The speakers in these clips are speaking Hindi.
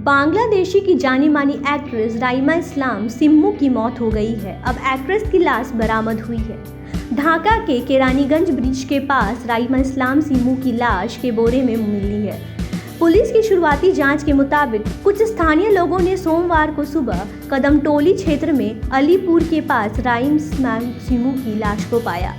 बांग्लादेशी की जानी मानी एक्ट्रेस राइमा इस्लाम सिम्मू की मौत हो गई है। अब एक्ट्रेस की लाश बरामद हुई है। ढाका के केरानीगंज ब्रिज के पास राइमा इस्लाम सिम्मू की लाश के बोरे में मिली है। पुलिस की शुरुआती जांच के मुताबिक कुछ स्थानीय लोगों ने सोमवार को सुबह कदमटोली क्षेत्र में अलीपुर के पास राइमा इस्लाम सिम्मू की लाश को पाया।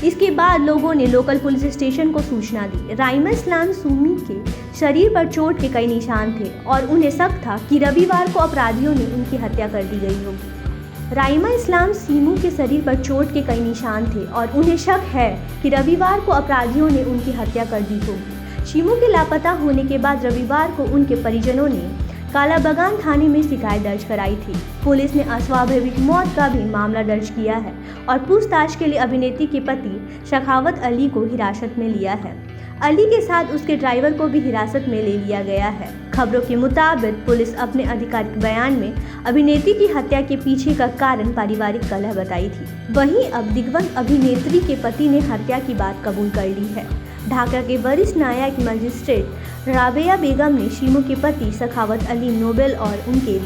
इसके बाद लोगों ने लोकल पुलिस स्टेशन को सूचना दी। राइमा इस्लाम सिम्मू के शरीर पर चोट के कई निशान थे और उन्हें शक था कि रविवार को अपराधियों ने उनकी हत्या कर दी गई होगी। राइमा इस्लाम सिम्मू के शरीर पर चोट के कई निशान थे और उन्हें शक है कि रविवार को अपराधियों ने उनकी हत्या कर दी होगी। सिम्मू के लापता होने के बाद रविवार को उनके परिजनों ने कालाबागान थाने में शिकायत दर्ज कराई थी। पुलिस ने अस्वाभाविक मौत का भी मामला दर्ज किया है और पूछताछ के लिए अभिनेत्री के पति शखावत अली को हिरासत में लिया है। अली के साथ उसके ड्राइवर को भी हिरासत में ले लिया गया है। खबरों के मुताबिक पुलिस अपने आधिकारिक बयान में अभिनेत्री की हत्या के पीछे का कारण पारिवारिक कलह बताई थी। वहीं अब दिग्गज अभिनेत्री के पति ने हत्या की बात कबूल कर ली है। ढाका के वरिष्ठ न्यायिक मजिस्ट्रेट राबेया बेगम ने सिम्मू के पति शखावत अली नोबेल और उनके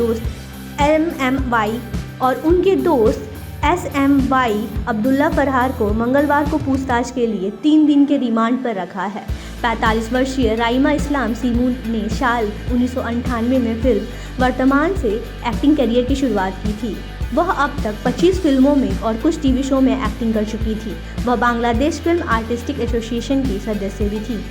दोस्त SMY अब्दुल्ला फरहार को मंगलवार को पूछताछ के लिए 3 दिन के रिमांड पर रखा है। 45 वर्षीय राइमा इस्लाम सिम्मू ने साल 1998 में फिल्म वर्तमान से एक्टिंग करियर की शुरुआत की थी। वह अब तक 25 फिल्मों में और कुछ टीवी शो में एक्टिंग कर चुकी थी। वह बांग्लादेश फिल्म आर्टिस्टिक एसोसिएशन की सदस्य भी थी।